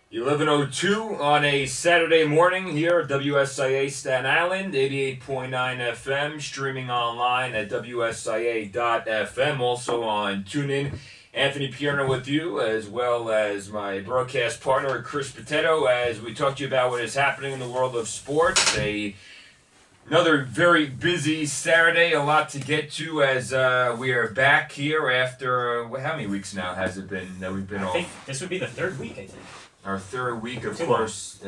11:02 on a Saturday morning here at WSIA Staten Island, 88.9 FM, streaming online at WSIA.FM, also on TuneIn. Anthony Pierno with you, as well as my broadcast partner, Chris Bitetto, as we talk to you about what is happening in the world of sports. Another very busy Saturday, a lot to get to as we are back here after, how many weeks now has it been that we've been off? I think this would be the third week, I think. Our third week, of course.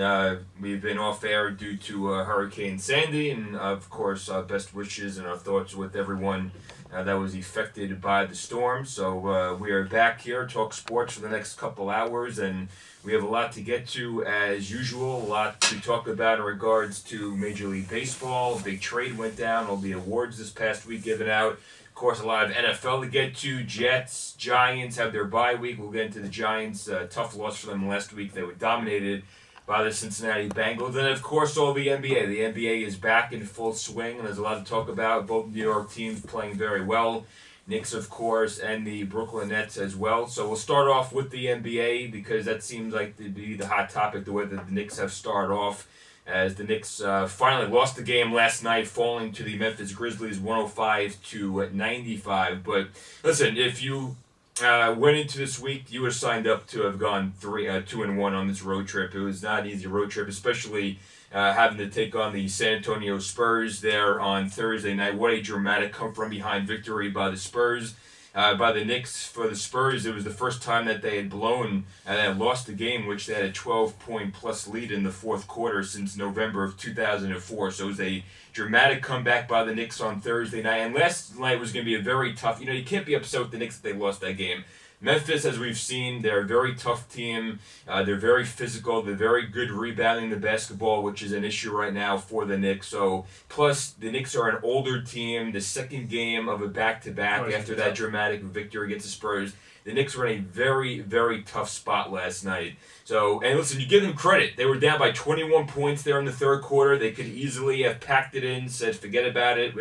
We've been off air due to Hurricane Sandy, and of course, our best wishes and our thoughts with everyone that was affected by the storm. So we are back here to talk sports for the next couple hours, and we have a lot to get to as usual, a lot to talk about in regards to Major League Baseball. A big trade went down, all the awards this past week given out. Of course, a lot of NFL to get to. Jets, Giants have their bye week. We'll get into the Giants. Tough loss for them last week. They were dominated by the Cincinnati Bengals. And, of course, all the NBA. The NBA is back in full swing, and there's a lot to talk about. Both New York teams playing very well. Knicks, of course, and the Brooklyn Nets as well. So we'll start off with the NBA because that seems like to be the hot topic, the way that the Knicks have started off, as the Knicks finally lost the game last night, falling to the Memphis Grizzlies 105-95. But listen, if you went into this week, you were signed up to have gone 2-1 on this road trip. It was not an easy road trip, especially having to take on the San Antonio Spurs there on Thursday night. What a dramatic come-from-behind victory by the Spurs. By the Knicks. For the Spurs, it was the first time that they had blown and had lost the game, which they had a 12-point-plus lead in the fourth quarter since November of 2004. So it was a dramatic comeback by the Knicks on Thursday night. And last night was going to be a very tough, you can't be upset with the Knicks that they lost that game. Memphis, as we've seen, they're a very tough team. They're very physical. They're very good rebounding the basketball, which is an issue right now for the Knicks. So, plus, the Knicks are an older team. The second game of a back-to-back after that dramatic victory against the Spurs. The Knicks were in a very, very tough spot last night. So, and listen, you give them credit. They were down by 21 points there in the third quarter. They could easily have packed it in, said, forget about it,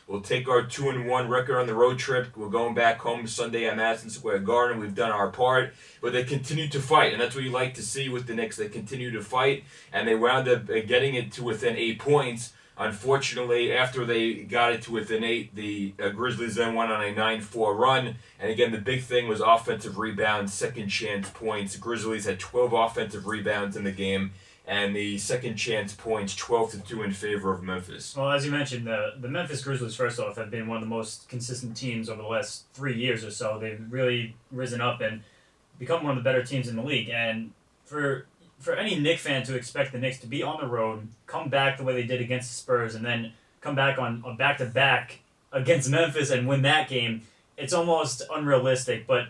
We'll take our 2-1 record on the road trip. We're going back home Sunday at Madison Square Garden. We've done our part. But they continue to fight, and that's what you like to see with the Knicks. They continue to fight, and they wound up getting it to within 8 points. Unfortunately, after they got it to within 8, the Grizzlies then went on a 9-4 run. And again, the big thing was offensive rebounds, second chance points. The Grizzlies had 12 offensive rebounds in the game, and the second chance points 12-2 in favor of Memphis. Well, as you mentioned, the Memphis Grizzlies, first off, have been one of the most consistent teams over the last 3 years or so. They've really risen up and become one of the better teams in the league. And for any Knicks fan to expect the Knicks to be on the road, come back the way they did against the Spurs, and then come back on a back-to-back against Memphis and win that game, it's almost unrealistic. But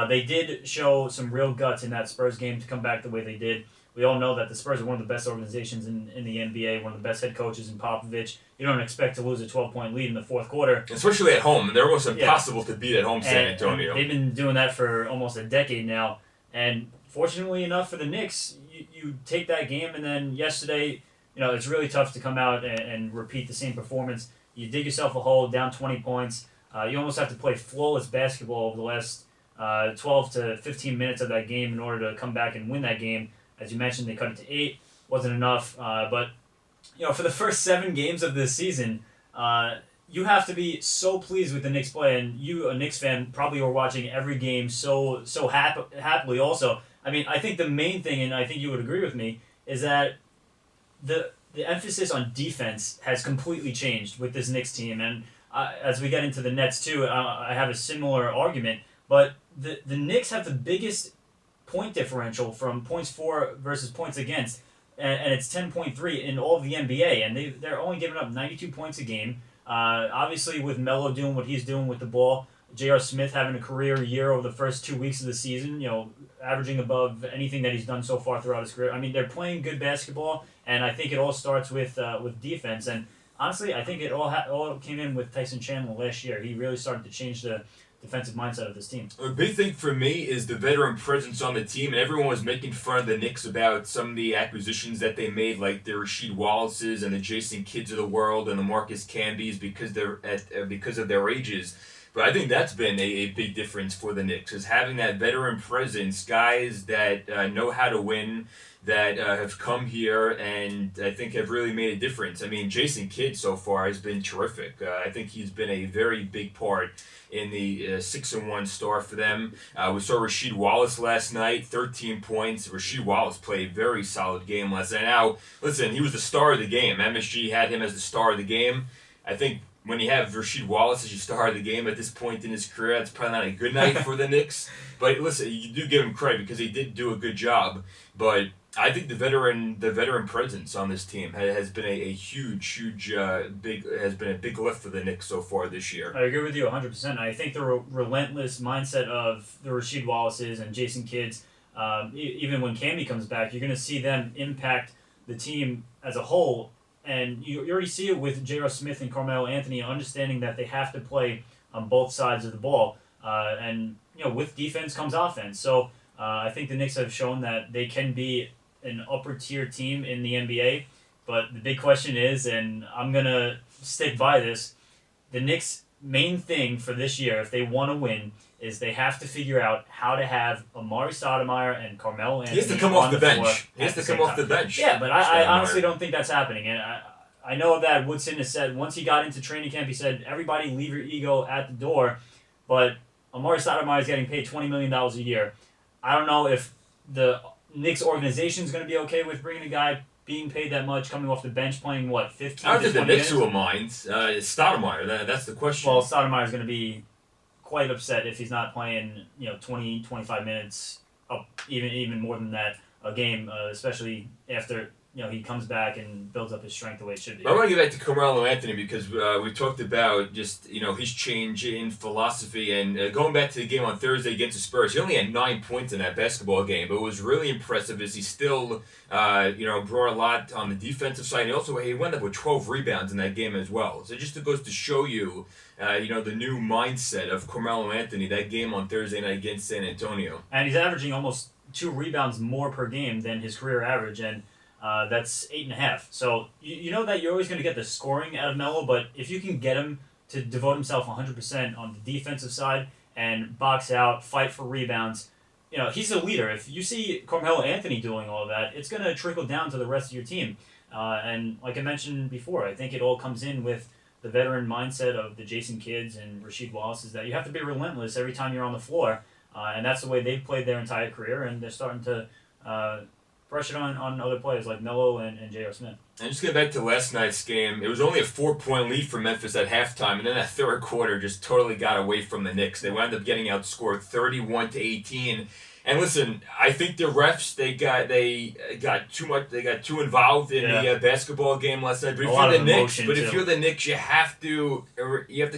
they did show some real guts in that Spurs game to come back the way they did. We all know that the Spurs are one of the best organizations in the NBA, one of the best head coaches in Popovich. You don't expect to lose a 12-point lead in the fourth quarter. Especially at home. They're almost impossible to beat at home, San Antonio. And they've been doing that for almost a decade now. And fortunately enough for the Knicks, you take that game, and then yesterday, it's really tough to come out and repeat the same performance. You dig yourself a hole, down 20 points. You almost have to play flawless basketball over the last 12 to 15 minutes of that game in order to come back and win that game. As you mentioned, they cut it to 8. Wasn't enough. But, for the first 7 games of this season, you have to be so pleased with the Knicks play. And you, a Knicks fan, probably were watching every game so happily also. I mean, I think the main thing, and I think you would agree with me, is that the emphasis on defense has completely changed with this Knicks team. And as we get into the Nets, too, I have a similar argument. But the Knicks have the biggest point differential from points for versus points against, and it's 10.3 in all of the NBA, and they're only giving up 92 points a game. Obviously, with Melo doing what he's doing with the ball, J.R. Smith having a career year over the first 2 weeks of the season, averaging above anything that he's done so far throughout his career. I mean, they're playing good basketball, and I think it all starts with defense. And honestly, I think it all came in with Tyson Chandler last year. He really started to change the defensive mindset of this team. A big thing for me is the veteran presence on the team, and everyone was making fun of the Knicks about some of the acquisitions that they made, like the Rasheed Wallaces and the Jason Kidds of the world and the Marcus Cambys because of their ages. But I think that's been a big difference for the Knicks, is having that veteran presence, guys that know how to win, that have come here and I think have really made a difference. I mean, Jason Kidd so far has been terrific. I think he's been a very big part in the 6-1 start for them. We saw Rasheed Wallace last night, 13 points. Rasheed Wallace played a very solid game last night. Now, listen, he was the star of the game. MSG had him as the star of the game. I think when you have Rasheed Wallace as your star of the game at this point in his career, that's probably not a good night for the Knicks. But listen, you do give him credit because he did do a good job. But I think the veteran presence on this team has been a huge, big lift for the Knicks so far this year. I agree with you 100%. I think the relentless mindset of the Rasheed Wallaces and Jason Kidds, even when Camby comes back, you're going to see them impact the team as a whole. And you already see it with J.R. Smith and Carmelo Anthony, understanding that they have to play on both sides of the ball. And with defense comes offense. So I think the Knicks have shown that they can be an upper tier team in the NBA, but the big question is, and I'm going to stick by this, the Knicks' main thing for this year, if they want to win, is they have to figure out how to have Amari Stoudemire and Carmelo Anthony. He has to come off the bench. He has to come off the bench. Yeah, but I honestly don't think that's happening. And I know that Woodson has said, once he got into training camp, he said, everybody leave your ego at the door, but Amari Stoudemire is getting paid $20 million a year. I don't know if the Knicks organization is going to be okay with bringing a guy being paid that much, coming off the bench, playing, 15 I don't think the Knicks will mind. It's Stoudemire. That's the question. Well, Stoudemire is going to be quite upset if he's not playing, 20, 25 minutes, up even more than that a game, especially after he comes back and builds up his strength the way it should be. I want to get back to Carmelo Anthony because we talked about just his change in philosophy and going back to the game on Thursday against the Spurs. He only had 9 points in that basketball game, but it was really impressive as he still brought a lot on the defensive side. And he wound up with 12 rebounds in that game as well. So it just goes to show you, the new mindset of Carmelo Anthony. That game on Thursday night against San Antonio, and he's averaging almost 2 rebounds more per game than his career average, and that's 8.5. So you know that you're always going to get the scoring out of Melo, but if you can get him to devote himself 100% on the defensive side and box out, fight for rebounds, he's a leader. If you see Carmelo Anthony doing all of that, it's going to trickle down to the rest of your team. And like I mentioned before, I think it all comes in with the veteran mindset of the Jason Kidds and Rasheed Wallace, is that you have to be relentless every time you're on the floor. And that's the way they've played their entire career, and they're starting to brush it on other players like Melo and J.R. Smith. And just getting back to last night's game, it was only a 4-point lead for Memphis at halftime, and then that third quarter just totally got away from the Knicks. They wound up getting outscored 31-18. And listen, I think the refs they got too involved in the basketball game last night. But if you're the Knicks, you have to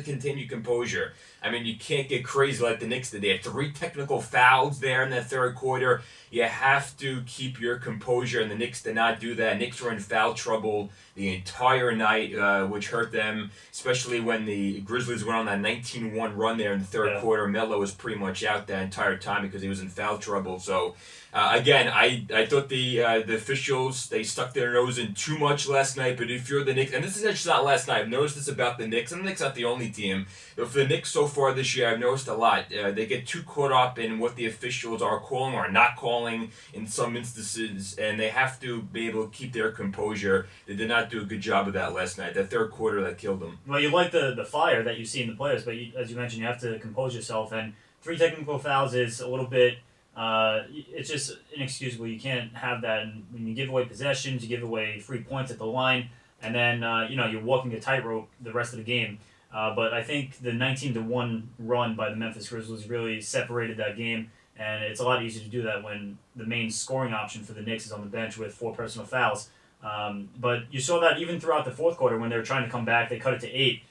continue composure. I mean, you can't get crazy like the Knicks did. They had 3 technical fouls there in that third quarter. You have to keep your composure, and the Knicks did not do that. Knicks were in foul trouble the entire night, which hurt them, especially when the Grizzlies went on that 19-1 run there in the third quarter. Melo was pretty much out that entire time because he was in foul trouble. So, again, I thought the officials, they stuck their nose in too much last night. But if you're the Knicks, and this is actually not last night, I've noticed this about the Knicks, and the Knicks not the only team. But for the Knicks so far this year, I've noticed a lot. They get too caught up in what the officials are calling or not calling in some instances, and they have to be able to keep their composure. They did not do a good job of that last night. That third quarter, that killed them. Well, you like the fire that you see in the players, but as you mentioned, you have to compose yourself, and 3 technical fouls is a little bit, it's just inexcusable. You can't have that. And when you give away possessions, you give away free points at the line, and then you're walking a tightrope the rest of the game. But I think the 19-1 run by the Memphis Grizzlies really separated that game, and it's a lot easier to do that when the main scoring option for the Knicks is on the bench with 4 personal fouls. But you saw that even throughout the fourth quarter when they were trying to come back, they cut it to 8.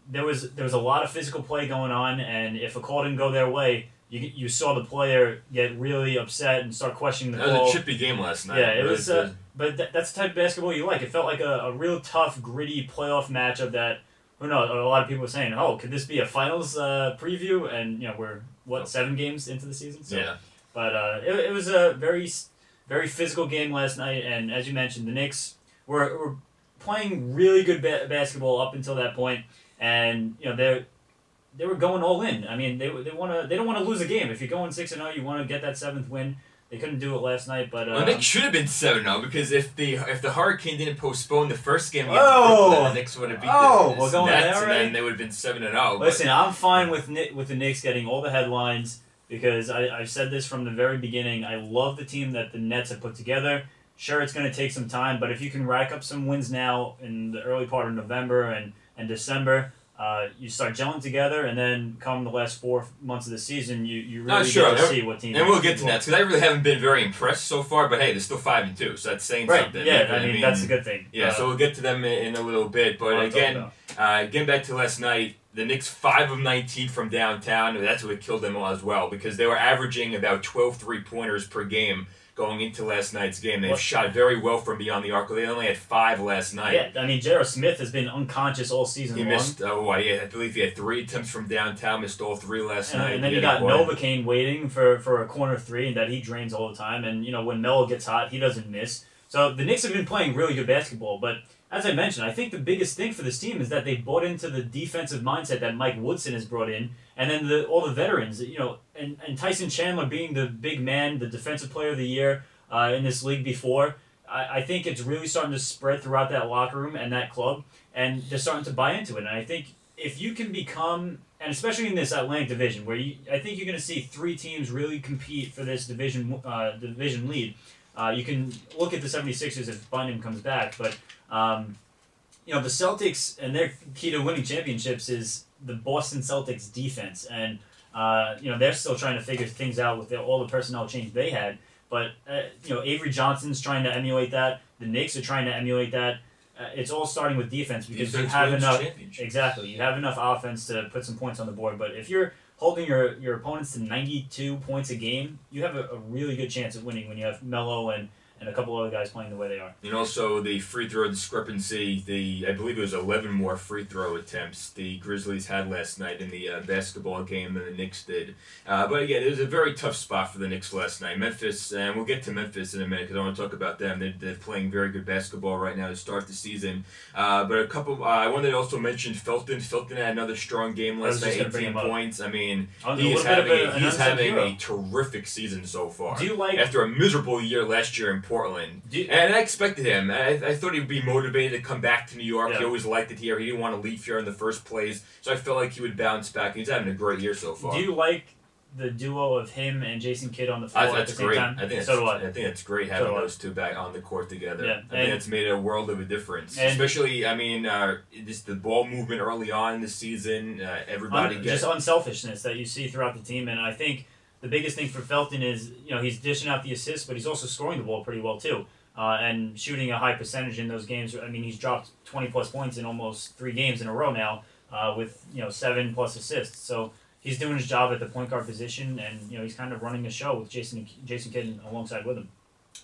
There was a lot of physical play going on, and if a call didn't go their way, you saw the player get really upset and start questioning the call. That was a chippy game last night. Yeah, it was. But that's the type of basketball you like. It felt like a real tough, gritty playoff matchup that, who knows, a lot of people were saying, oh, could this be a finals preview? And we're 7 games into the season. So, yeah. But it was a very, very physical game last night, and as you mentioned, the Knicks were playing really good basketball up until that point, and they were going all in. I mean, they don't want to lose a game. If you're going 6-0, you want to get that 7th win. They couldn't do it last night, but the Knicks should have been 7-0 because if the Hurricane didn't postpone the first game against Brooklyn, the Knicks would have beat we're going Nets, there, and then they would have been 7-0. Listen, I'm fine with the Knicks getting all the headlines because I've said this from the very beginning. I love the team that the Nets have put together. Sure, it's going to take some time, but if you can rack up some wins now in the early part of November and December, you start gelling together, and then come the last 4 months of the season, you really get to see what team. And we'll get to Nets because I really haven't been very impressed so far. But hey, they're still 5-2, so that's saying something. Yeah, I mean that's a good thing. Yeah, so we'll get to them in a little bit. But again, getting back to last night, the Knicks 5 of 19 from downtown. That's what killed them all as well because they were averaging about 12 3-pointers per game. Going into last night's game, they've shot very well from beyond the arc. They only had 5 last night. Yeah, I mean, J.R. Smith has been unconscious all season long. He missed, I believe he had 3 attempts from downtown, missed all 3 last night. And then you got Novocaine waiting for a corner 3, and that he drains all the time. And, when Melo gets hot, he doesn't miss. So the Knicks have been playing really good basketball. But as I mentioned, I think the biggest thing for this team is that they bought into the defensive mindset that Mike Woodson has brought in. And then all the veterans, and Tyson Chandler being the big man, the defensive player of the year, in this league before. I think it's really starting to spread throughout that locker room and that club, and they're starting to buy into it. And I think if you can become, and especially in this Atlantic division, where I think you're going to see 3 teams really compete for this division lead. You can look at the 76ers if Bynum comes back, but the Celtics and their key to winning championships is the Boston Celtics defense, and they're still trying to figure things out with all the personnel change they had. But, Avery Johnson's trying to emulate that. The Knicks are trying to emulate that. It's all starting with defense because you have enough. Exactly. You have enough offense to put some points on the board. But if you're holding your opponents to 92 points a game, you have a really good chance of winning when you have Melo and a couple other guys playing the way they are. And also the free throw discrepancy, I believe it was 11 more free throw attempts the Grizzlies had last night in the basketball game than the Knicks did. But again, it was a very tough spot for the Knicks last night. Memphis, and we'll get to Memphis in a minute because I want to talk about them. They're playing very good basketball right now to start the season. But I wanted to also mention Felton. Felton had another strong game last night, 18 points. I mean, he's having a terrific season so far. Do you like, after a miserable year last year in Portland, and I expected him. I thought he'd be motivated to come back to New York. Yeah. He always liked it here. He didn't want to leave here in the first place, so I felt like he would bounce back. He's having a great year so far. Do you like the duo of him and Jason Kidd on the floor at the same time? I think it's great having those two back on the court together. Yeah. I think it's made a world of a difference. Especially, I mean, just the ball movement early on in the season. Everybody gets just unselfishness that you see throughout the team, and I think the biggest thing for Felton is, he's dishing out the assists, but he's also scoring the ball pretty well too, and shooting a high percentage in those games. I mean, he's dropped 20-plus points in almost 3 games in a row now, with 7+ assists. So he's doing his job at the point guard position, and he's kind of running a show with Jason Kidd alongside with him.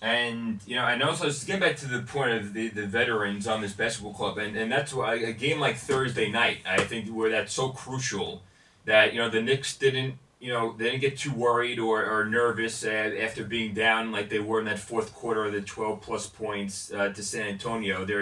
And and also just get back to the point of the veterans on this basketball club, and that's why a game like Thursday night, I think, where that's so crucial that the Knicks didn't. They didn't get too worried or nervous after being down like they were in that fourth quarter of the 12-plus points to San Antonio. They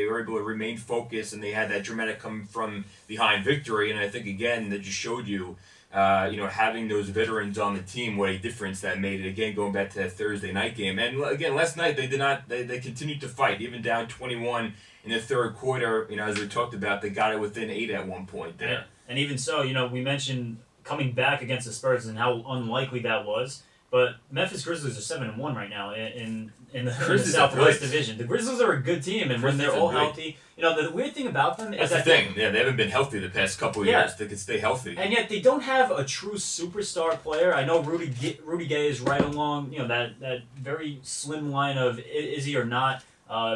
were able to remain focused, and they had that dramatic come from behind victory. And I think again that just showed you, having those veterans on the team, what a difference that made. It again, going back to that Thursday night game, and again last night they did not. They continued to fight, even down 21 in the third quarter. As we talked about, they got it within 8 at one point there. Yeah. And even so, we mentioned coming back against the Spurs and how unlikely that was. But Memphis Grizzlies are 7-1 right now in the Southwest Division. The Grizzlies are a good team, and when they're all healthy, the weird thing about them is that's the thing. Yeah, they haven't been healthy the past couple of years. They could stay healthy, and yet they don't have a true superstar player. I know Rudy Gay is right along. That very slim line of is he or not.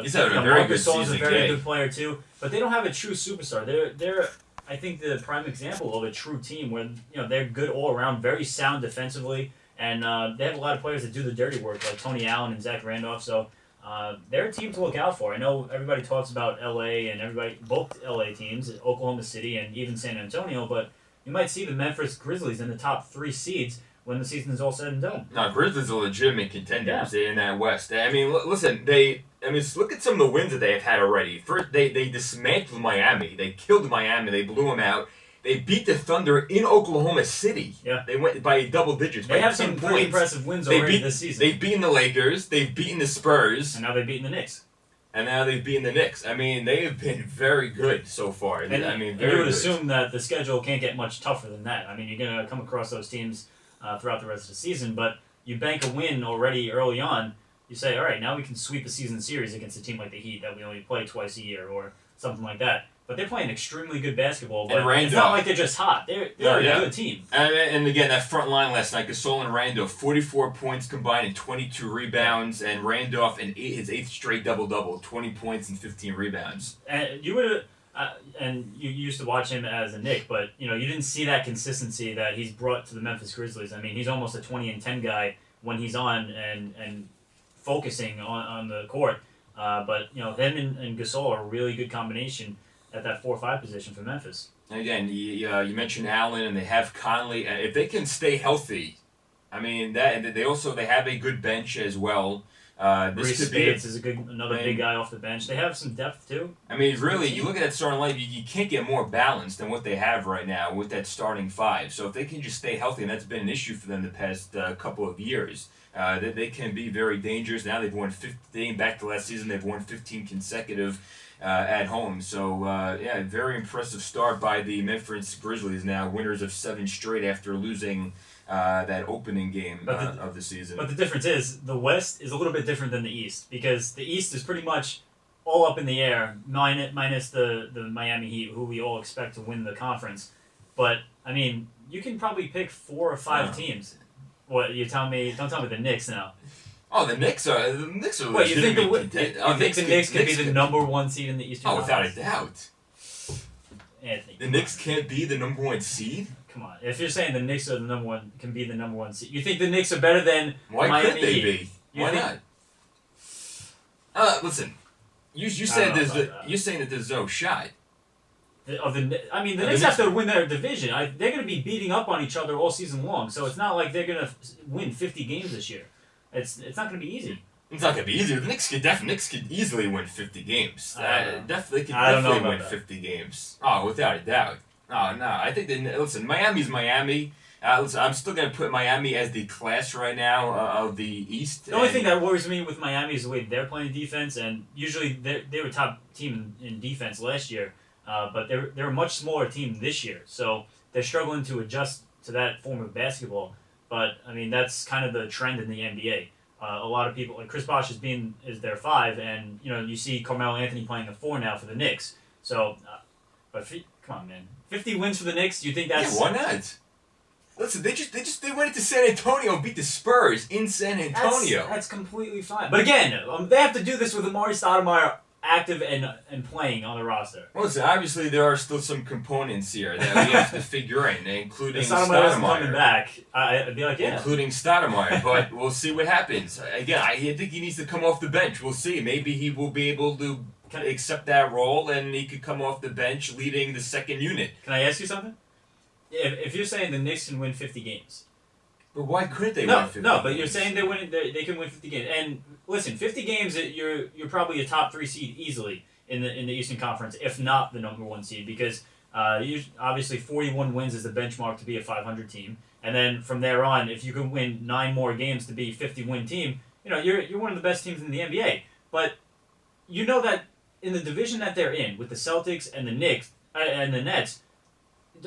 He's having a very good season. Is a very good player too, but they don't have a true superstar. They're I think the prime example of a true team where they're good all around, very sound defensively, and they have a lot of players that do the dirty work like Tony Allen and Zach Randolph. So they're a team to look out for. I know everybody talks about LA and both LA teams, Oklahoma City and even San Antonio, but you might see the Memphis Grizzlies in the top 3 seeds when the season is all said and done. No, Grizzlies are legitimate contenders in that West. I mean, listen, look at some of the wins that they have had already. First, they dismantled Miami. They killed Miami. They blew them out. They beat the Thunder in Oklahoma City. Yeah. They went by double digits. They have some pretty impressive wins already this season. They've beaten the Lakers. They've beaten the Spurs. And now they've beaten the Knicks. And now they've beaten the Knicks. I mean, they have been very good so far. And, I mean, you would assume that the schedule can't get much tougher than that. I mean, you're going to come across those teams throughout the rest of the season, but you bank a win already early on. You say, all right, now we can sweep a season series against a team like the Heat that we only play twice a year or something like that. But they're playing extremely good basketball. But it's not like they're just hot. They're a good team. And again, that front line last night, Gasol and Randolph, 44 points combined and 22 rebounds. And Randolph, his 8th straight double-double, 20 points and 15 rebounds. And you used to watch him as a Knick, but you didn't see that consistency that he's brought to the Memphis Grizzlies. I mean, he's almost a 20 and 10 guy when he's on and focusing on the court. But him and Gasol are a really good combination at that 4-5 position for Memphis. And again, you mentioned Allen, and they have Conley. If they can stay healthy, I mean they have a good bench as well. Reese Spades is another big guy off the bench. They have some depth too. I mean, really, you look at that starting lineup, you can't get more balanced than what they have right now with that starting 5. So if they can just stay healthy, and that's been an issue for them the past couple of years, they can be very dangerous. Now they've won 15. Back to last season, they've won 15 consecutive. At home. So, very impressive start by the Memphis Grizzlies now, winners of 7 straight after losing that opening game of the season. But the difference is, the West is a little bit different than the East, because the East is pretty much all up in the air, minus the Miami Heat, who we all expect to win the conference. But, I mean, you can probably pick 4 or 5 teams. What, you tell me, don't tell me the Knicks now. Oh, the Knicks are Wait, you think the Knicks could be the number 1 seed in the Eastern Conference? Without a doubt. Anthony, the Knicks can't be the number 1 seed? Come on. If you're saying the Knicks are the number 1, can be the number 1 seed, you think the Knicks are better than Why Miami could they Heat? be? Why not? Listen, you're saying that there's no shot. The Knicks have to win their division. They're going to be beating up on each other all season long, so it's not like they're going to win 50 games this year. It's not going to be easy. It's not going to be easy. The Knicks could easily win 50 games. They could definitely win 50 games. Oh, without a doubt. Oh, no. I think listen, Miami's Miami. Listen, I'm still going to put Miami as the class right now of the East. The only thing that worries me with Miami is the way they're playing defense, and usually they were top team in defense last year, but they're a much smaller team this year, so they're struggling to adjust to that form of basketball. But, I mean, that's kind of the trend in the NBA. A lot of people, like Chris Bosh is their 5, and, you see Carmelo Anthony playing the 4 now for the Knicks. So, but come on, man. 50 wins for the Knicks, do you think that's... Yeah, why not? Listen, they went into San Antonio and beat the Spurs in San Antonio. That's completely fine. But again, they have to do this with Amari Stoudemire active and playing on the roster. Well, listen, obviously there are still some components here that we have to figure in, including Stoudemire coming back. I'd be like, yeah. Including Stoudemire, but we'll see what happens. Again, I think he needs to come off the bench. We'll see. Maybe he will be able to accept that role, and he could come off the bench leading the second unit. Can I ask you something? If you're saying the Knicks can win 50 games. But why couldn't they win 50 games? No, but you're saying they can win 50 games. And listen, 50 games, you're probably a top 3 seed easily in the Eastern Conference, if not the number 1 seed, because obviously 41 wins is the benchmark to be a 500 team. And then from there on, if you can win 9 more games to be a 50-win team, you're one of the best teams in the NBA. But you know that in the division that they're in, with the Celtics and the Knicks and the Nets,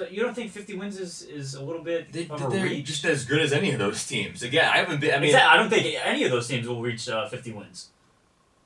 you don't think 50 wins is a little bit of a they're reach? just as good as any of those teams. Again, I haven't been... I don't think any of those teams will reach 50 wins.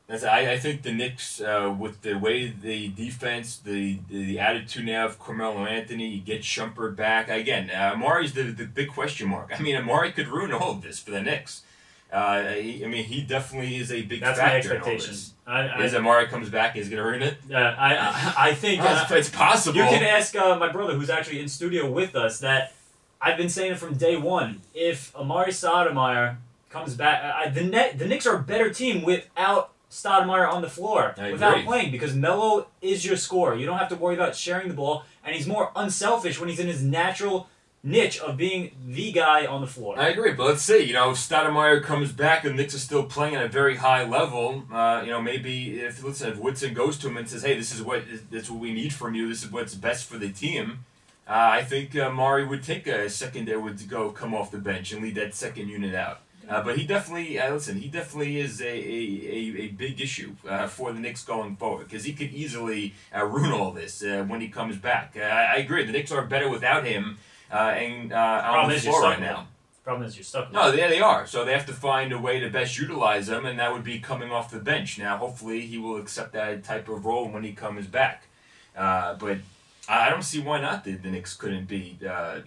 I think the Knicks, with the way the defense, the attitude now of Carmelo Anthony, you get Shumpert back. Again, Amari's the big question mark. I mean, Amari could ruin all of this for the Knicks. He definitely is a big factor. That's my expectation. As Amari comes back, he's going to ruin it? I think... it's possible. You can ask my brother, who's actually in studio with us, that I've been saying it from day one. If Amari Stoudemire comes back... the Knicks are a better team without Stoudemire on the floor, without playing, because Melo is your scorer. You don't have to worry about sharing the ball, and he's more unselfish when he's in his natural niche of being the guy on the floor. I agree, but let's see. If Stoudemire comes back and the Knicks are still playing at a very high level, maybe if Woodson goes to him and says, "Hey, this is what we need from you. This is what's best for the team." I think Mari would take a second there would come off the bench and lead that second unit out. But he definitely, he definitely is a big issue for the Knicks going forward because he could easily ruin all this when he comes back. I agree. The Knicks are better without him on the floor right now. Problem is you're stuck. No, yeah, they are. So they have to find a way to best utilize him, and that would be coming off the bench. Now, hopefully, he will accept that type of role when he comes back. But I don't see why not the Knicks couldn't be, the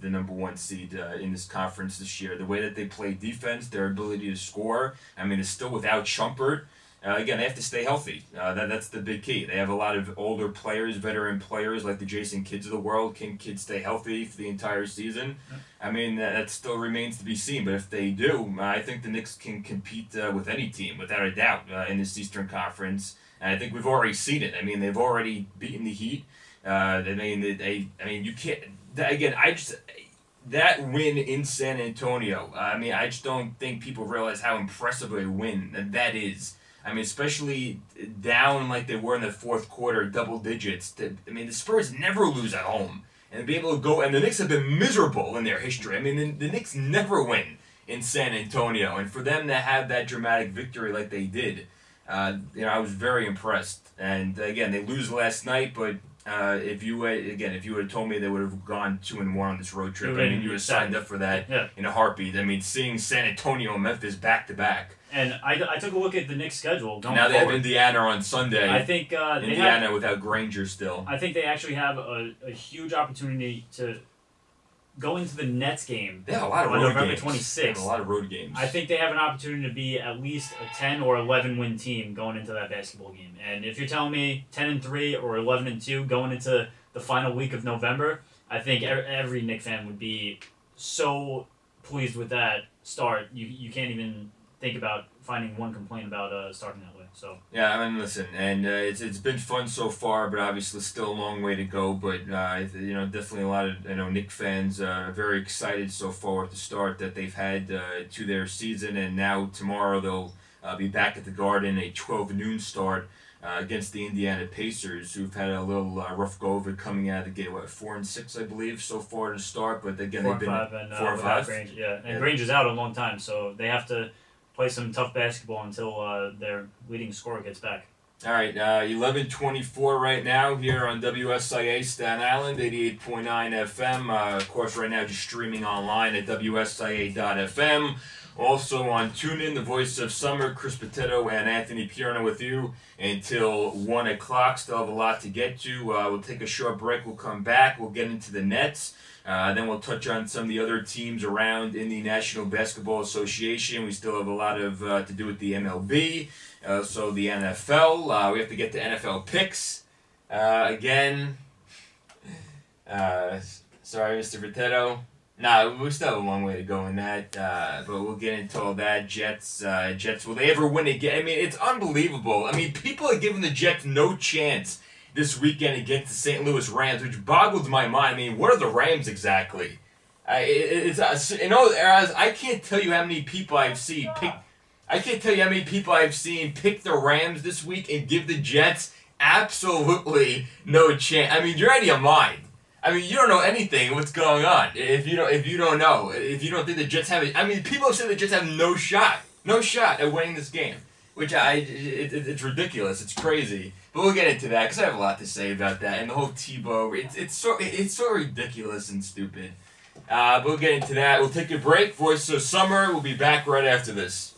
number one seed in this conference this year. The way that they play defense, their ability to score. I mean, it's still without Shumpert. Again, they have to stay healthy. That's the big key. They have a lot of older players, veteran players like the Jason Kidds of the world. Can kids stay healthy for the entire season? I mean, that still remains to be seen. But if they do, I think the Knicks can compete with any team, without a doubt, in this Eastern Conference. And I think we've already seen it. I mean, they've already beaten the Heat. You can't. Again, that win in San Antonio. I just don't think people realize how impressive a win that is. I mean, especially down like they were in the fourth quarter, double digits. The Spurs never lose at home. And to be able to go, and the Knicks have been miserable in their history. I mean, the Knicks never win in San Antonio. And for them to have that dramatic victory like they did, I was very impressed. And again, they lose last night, but if you had told me they would have gone 2-1 on this road trip, you would have signed up for that in a heartbeat. I mean, seeing San Antonio and Memphis back to back. And I took a look at the Knicks' schedule. Now they have Indiana on Sunday. I think Indiana without Granger still. I think they actually have a huge opportunity to go into the Nets game. They have a lot of road November games. 26th. They have a lot of road games. I think they have an opportunity to be at least a 10 or 11 win team going into that basketball game. And if you're telling me 10-3 or 11-2 going into the final week of November, I think every Knicks fan would be so pleased with that start. You can't even think about finding one complaint about starting that way. So yeah, I mean, listen, and it's been fun so far, but obviously still a long way to go. But definitely a lot of Knicks fans are very excited so far at the start that they've had to their season, and now tomorrow they'll be back at the Garden, a 12 noon start against the Indiana Pacers, who've had a little rough go of it coming out of the gate. 4-6, I believe, so far to start. But again, they've been 4-5. Granger, and Granger's out a long time, so they have to play some tough basketball until their leading scorer gets back. All right, 11:24 right now here on WSIA Staten Island, 88.9 FM. Of course, right now just streaming online at WSIA.FM. Also on TuneIn, the voice of summer, Chris Bitetto and Anthony Pierno with you until 1 o'clock. Still have a lot to get to. We'll take a short break. We'll come back. We'll get into the Nets. Then we'll touch on some of the other teams around in the National Basketball Association. We still have a lot of to do with the MLB, so the NFL. We have to get to NFL picks again. Sorry, Mr. Bitetto. Nah, we still have a long way to go in that, but we'll get into all that. Jets, will they ever win again? I mean, it's unbelievable. I mean, people are giving the Jets no chance this weekend against the St. Louis Rams, which boggles my mind. I mean, what are the Rams exactly? I can't tell you how many people I've seen pick. I can't tell you how many people I've seen pick the Rams this week and give the Jets absolutely no chance. I mean, you're out of your mind. I mean, you don't know anything what's going on. If you don't know, if you don't think the Jets have it, I mean, people have said the Jets have no shot at winning this game, which it's ridiculous. It's crazy. But we'll get into that because I have a lot to say about that and the whole Tebow. It's so ridiculous and stupid. But we'll get into that. We'll take a break. Voice of Summer. We'll be back right after this.